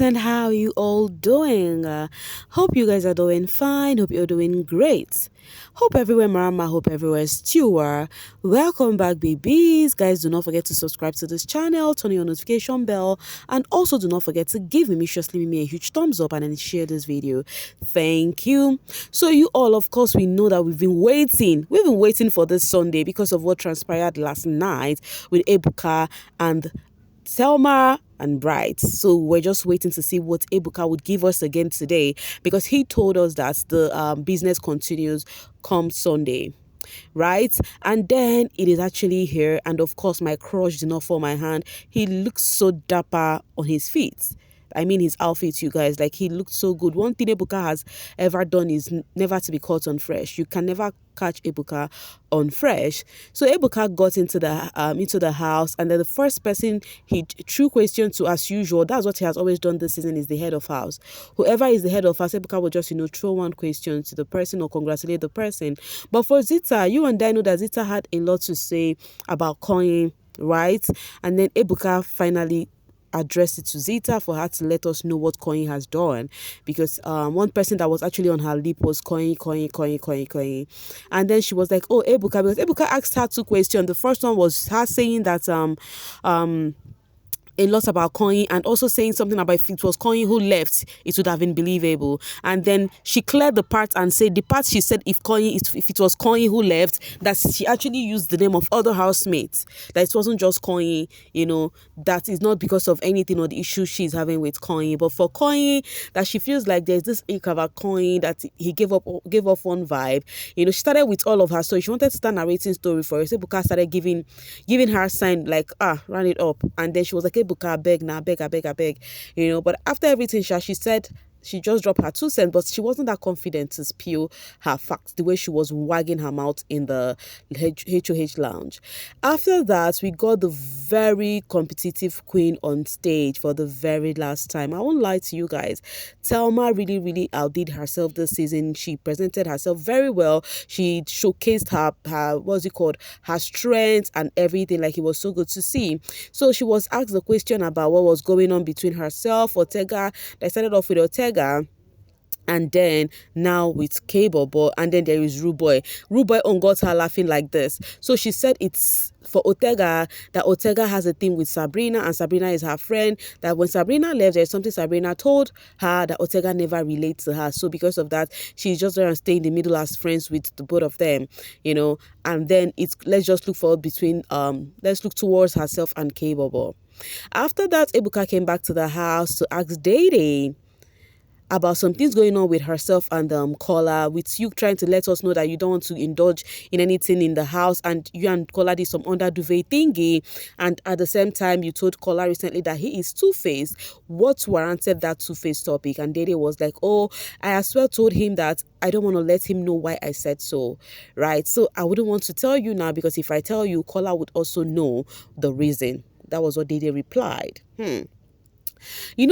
guys, and how you all doing? Hope you guys are doing fine. Hope you're doing great. Hope everywhere Marama, hope everywhere Stewart. Welcome back, babies. Guys, do not forget to subscribe to this channel, turn on your notification bell, and also do not forget to give me a huge thumbs up and then share this video. Thank you. So you all, of course, we know that we've been waiting for this Sunday because of what transpired last night with Ebuka and Thelma and Bright. So we're just waiting to see what Ebuka would give us again today, because he told us that the business continues come Sunday, right? And then it is actually here, and of course my crush did not fall my hand. He looks so dapper on his feet. I mean his outfit, you guys. Like, he looked so good. One thing Ebuka has ever done is never to be caught on fresh. You can never catch Ebuka on fresh. So Ebuka got into the house, and then the first person he threw question to, as usual. That's what he has always done this season, is the head of house. Whoever is the head of house, Ebuka will just throw one question to the person or congratulate the person. But for Zita, you and I know that Zita had a lot to say about coin, right? And then Ebuka finally addressed it to Zita for her to let us know what Coin has done, because one person that was actually on her lip was Coin. And then she was like, oh, Ebuka, because Ebuka asked her two questions. The first one was her saying that a lot about Coin, and also saying something about if it was Coin who left, it would have been believable. And then she cleared the part and said the part she said if it was Coin who left, that she actually used the name of other housemates, that it wasn't just Coin, that is not because of anything or the issue she's having with Coin, but for Coin, that she feels like there's this ick about Coin, that he gave off one vibe. She started with all of her story. She wanted to start narrating story for her. So Ebuka started giving her sign like, run it up. And then she was like, Ebuka, I beg. But after everything, she said she just dropped her 2 cents, but she wasn't that confident to spill her facts the way she was wagging her mouth in the HOH lounge. After that, we got the very competitive queen on stage for the very last time. I won't lie to you guys. Thelma really outdid herself this season. She presented herself very well. She showcased her her strengths and everything. Like, it was so good to see. So she was asked the question about what was going on between herself, Ortega. They started off with Ortega, and then now with K-Bobo, and then there is Rude Boy. Rude Boy got her laughing like this. So she said it's for Ortega, that Ortega has a thing with Sabrina, and Sabrina is her friend, that when Sabrina left, there's something Sabrina told her that Ortega never relates to her. So because of that, she's just there and stay in the middle as friends with the both of them, and then let's look towards herself and K-Bobo. After that, Ebuka came back to the house to ask Dede about some things going on with herself and Kola, with you trying to let us know that you don't want to indulge in anything in the house, and you and Kola did some under duvet thingy, and at the same time you told Kola recently that he is two-faced. What warranted that two-faced topic? And Dede was like, oh, I as well told him that I don't want to let him know why I said so, right? So I wouldn't want to tell you now, because if I tell you, Kola would also know the reason. That was what Dede replied.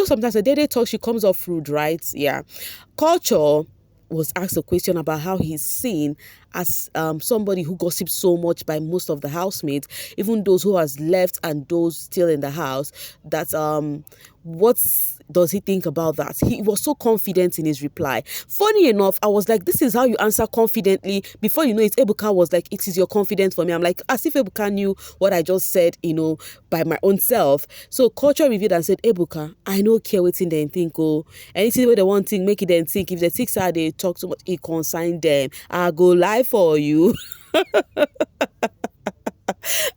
Sometimes the Dede talk, she comes off rude, right? Yeah. Culture was asked a question about how he's seen as somebody who gossips so much by most of the housemates, even those who has left and those still in the house, that what does he think about that? He was so confident in his reply. Funny enough, I was like, this is how you answer confidently. Before you know it, Ebuka was like, it is your confidence for me. I'm like, as if Ebuka knew what I just said, by my own self. So Culture reviewed and said, Ebuka, I no care wetin dem think, anything where they want think, make it them think. If they think how they talk too much, it consign them. I go lie for you.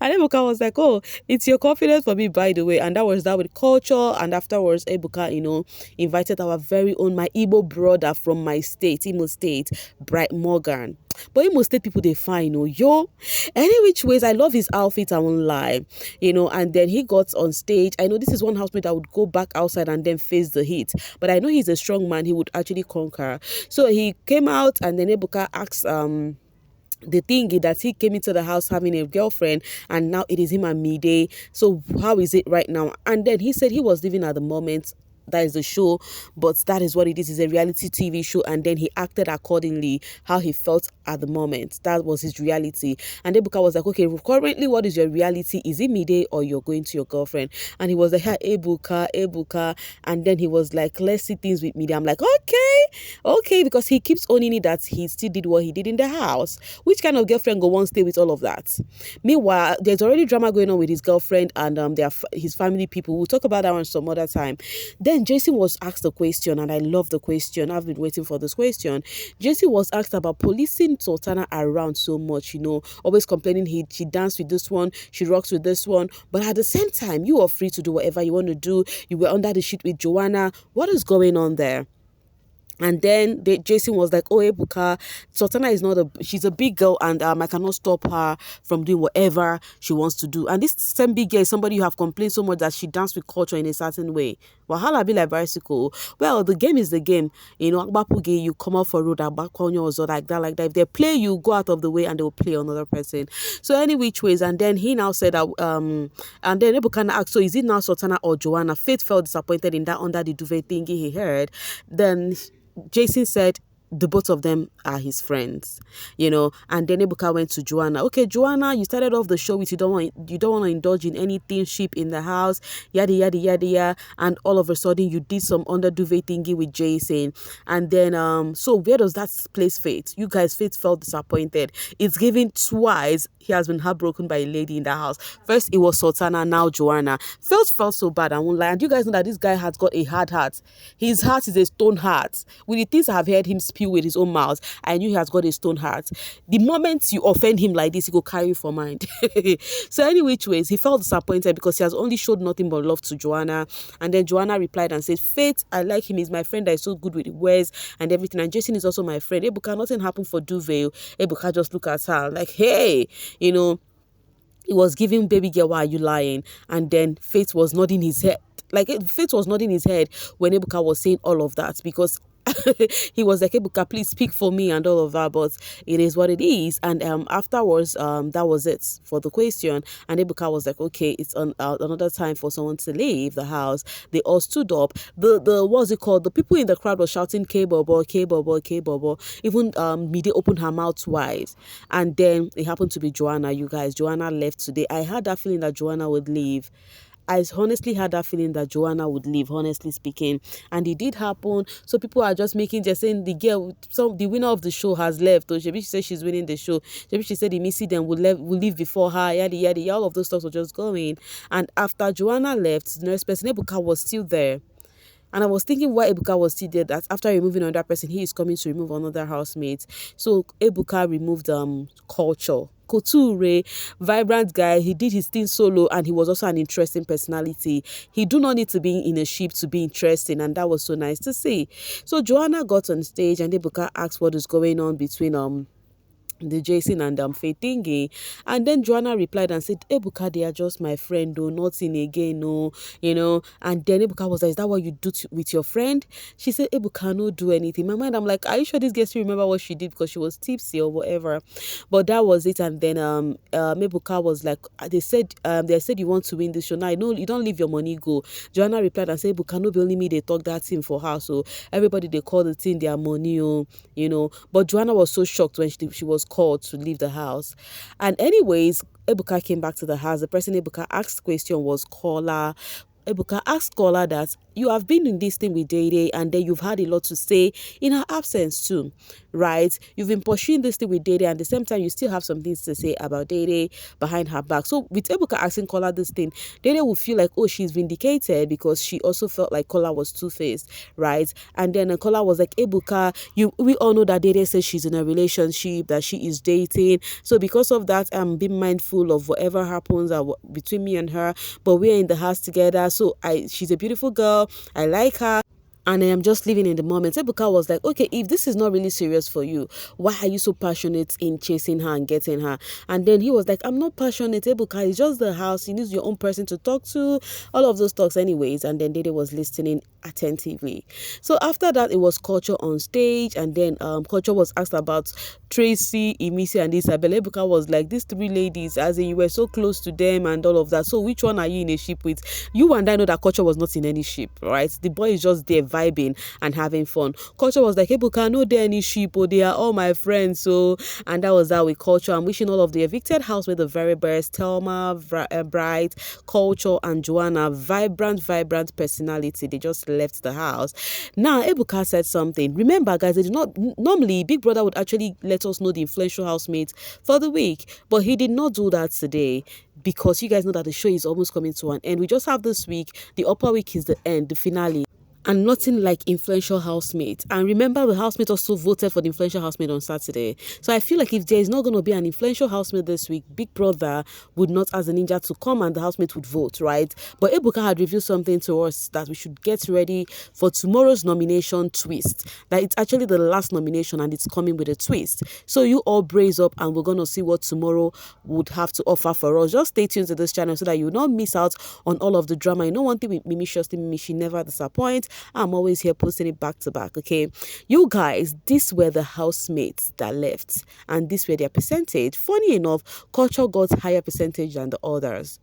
And Ebuka was like, oh, it's your confidence for me, by the way. And that was that with Culture. And afterwards, Ebuka, invited our very own, my Igbo brother from my state, Imo State, Bright Morgan. But Imo State people, they fine, Any which ways, I love his outfit, I won't lie. And then he got on stage. I know this is one housemate that would go back outside and then face the heat. But I know he's a strong man. He would actually conquer. So he came out, and then Ebuka asked, the thing is that he came into the house having a girlfriend, and now it is him and Mide. So how is it right now? And then he said he was living at the moment that is the show, but that is what it is. It's a reality TV show, and then he acted accordingly how he felt at the moment. That was his reality. And Ebuka was like, okay, currently what is your reality? Is it Mide or you're going to your girlfriend? And he was like, hey, Ebuka. And then he was like, let's see things with Mide. I'm like, okay, because he keeps owning it that he still did what he did in the house. Which kind of girlfriend go won't stay with all of that? Meanwhile, there's already drama going on with his girlfriend and his family people. We'll talk about that one some other time. Then Jason was asked a question, and I love the question. I've been waiting for this question. Jason was asked about policing Sultana around so much, always complaining she danced with this one, she rocks with this one, but at the same time, you are free to do whatever you want to do. You were under the sheet with Joanna. What is going on there? And then Jason was like, oh, Ebuka, Sultana is she's a big girl, and I cannot stop her from doing whatever she wants to do. And this same big girl is somebody you have complained so much that she danced with culture in a certain way. Wahala be like bicycle. Well, the game is the game. Akbapuge, you come out for road, Abakonyo or like that. If they play, you go out of the way and they will play another person. So any which ways, and then he now said that, and then Ebuka asked, so is it now Sultana or Joanna? Faith felt disappointed in that under the duvet thingy he heard. Then Jason said the both of them are his friends, and then Ebuka went to Joanna. Okay, Joanna, you started off the show with you don't want to indulge in anything sheep in the house, yada yada yada yada, and all of a sudden you did some under duvet thingy with Jason, and then so where does that place Faith? You guys, Faith felt disappointed. It's given twice he has been heartbroken by a lady in the house. First it was Sultana, now Joanna. Faith felt so bad, I won't lie. And you guys know that this guy has got a hard heart. His heart is a stone heart. With the things I have heard him speak with his own mouth, I knew he has got a stone heart. The moment you offend him like this, he go carry you for mind. So any which ways, he felt disappointed because he has only showed nothing but love to Joanna. And then Joanna replied and said, Faith, I like him. He's my friend that is so good with the words and everything. And Jason is also my friend. Ebuka, nothing happened for Duvet. Ebuka just look at her like, hey, he was giving baby girl, why are you lying? And then Faith was nodding his head. Faith was nodding his head when Ebuka was saying all of that, because he was like, Ebuka, please speak for me and all of that, but it is what it is. And afterwards, that was it for the question. And Ebuka was like, okay, it's another time for someone to leave the house. They all stood up. The what's it called? The people in the crowd were shouting, K-Bobo, K-Bobo, K-Bobo. Even Mide opened her mouth wide. And then it happened to be Joanna, you guys. Joanna left today. I had that feeling that Joanna would leave. I honestly had that feeling that Joanna would leave, honestly speaking, and it did happen. So people are just saying the girl, the winner of the show has left. Or maybe she said she's winning the show. Maybe she said the Missy them will leave before her. Yada yada. All of those stuff were just going. And after Joanna left, the next person, Ebuka, was still there. And I was thinking why Ebuka was still there, that after removing another person, he is coming to remove another housemate. So Ebuka removed culture. Kuture, vibrant guy, he did his thing solo, and he was also an interesting personality. He do not need to be in a ship to be interesting, and that was so nice to see. So Joanna got on stage, and Ebuka asked what is going on between the Jason and Faith thingy. And then Joanna replied and said, Ebuka, they are just my friend, though, nothing again, no, And then Ebuka was like, is that what you do with your friend? She said, Ebuka, no do anything. In my mind, I'm like, are you sure this girl still remember what she did because she was tipsy or whatever? But that was it. And then Ebuka was like, they said you want to win this show. Now, I know you don't leave your money go. Joanna replied and said, Ebuka, no be only me, they talk that thing for her. So everybody, they call the thing their money, But Joanna was so shocked when she was called to leave the house. And anyways, Ebuka came back to the house. The person Ebuka asked question was Kola. Ebuka asked Kola that you have been in this thing with Dede, and then you've had a lot to say in her absence too, right? You've been pursuing this thing with Dede, and at the same time, you still have some things to say about Dede behind her back. So with Ebuka asking Kola this thing, Dede will feel like, oh, she's vindicated because she also felt like Kola was two-faced, right? And then Kola was like, Ebuka, we all know that Dede says she's in a relationship, that she is dating. So because of that, I'm being mindful of whatever happens between me and her, but we're in the house together. So she's a beautiful girl. I like her. and I am just living in the moment. Ebuka was like, okay, if this is not really serious for you, why are you so passionate in chasing her and getting her? And then he was like, I'm not passionate, Ebuka, it's just the house. You need your own person to talk to, all of those talks anyways. And then Dede was listening attentively. So after that, it was Culture on stage, and then Culture was asked about Tracy, Imisi, and Isabel. Ebuka was like, these three ladies, as in you were so close to them and all of that. So which one are you in a ship with? You and I know that Culture was not in any ship, right? The boy is just there vibing and having fun. Culture was like, Ebuka, no, there any ship, or they are all my friends. So, and that was that with Culture. I'm wishing all of the evicted housemate the very best. Thelma, Bright, Culture, and Joanna, vibrant personality. They just left the house. Now, Ebuka said something. Remember, guys, they did not normally Big Brother would actually let us know the influential housemate for the week, but he did not do that today, because you guys know that the show is almost coming to an end. We just have this week. The upper week is the end, the finale. And nothing like influential housemate. And remember, the housemate also voted for the influential housemate on Saturday. So I feel like if there is not going to be an influential housemate this week, Big Brother would not ask the ninja to come and the housemate would vote, right? But Ebuka had revealed something to us that we should get ready for tomorrow's nomination twist. That it's actually the last nomination and it's coming with a twist. So you all brace up and we're going to see what tomorrow would have to offer for us. Just stay tuned to this channel so that you will not miss out on all of the drama. You know one thing with Mimi, she never disappoints. I'm always here posting it back to back, okay? You guys, these were the housemates that left, and these were their percentage. Funny enough, Culture got higher percentage than the others,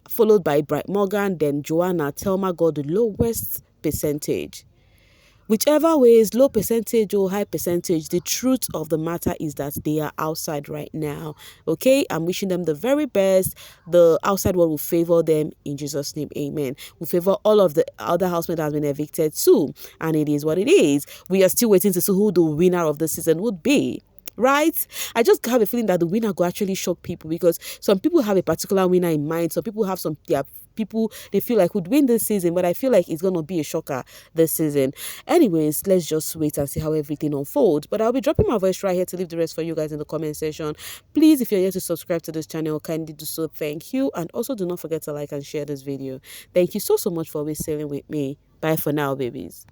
followed by Bright Morgan, then Joanna. Thelma got the lowest percentage. Whichever way is low percentage or high percentage, the truth of the matter is that they are outside right now. Okay, I'm wishing them the very best. The outside world will favor them in Jesus' name. Amen. We favor all of the other housemates that have been evicted too. And it is what it is. We are still waiting to see who the winner of the season would be. Right? I just have a feeling that the winner will actually shock people, because some people have a particular winner in mind. Some people have people they feel like would win this season, but I feel like it's gonna be a shocker this season. Anyways, let's just wait and see how everything unfolds. But I'll be dropping my voice right here to leave the rest for you guys in the comment section. Please, if you're yet to subscribe to this channel, kindly do so. Thank you. And also do not forget to like and share this video. Thank you so much for always sailing with me. Bye for now, babies.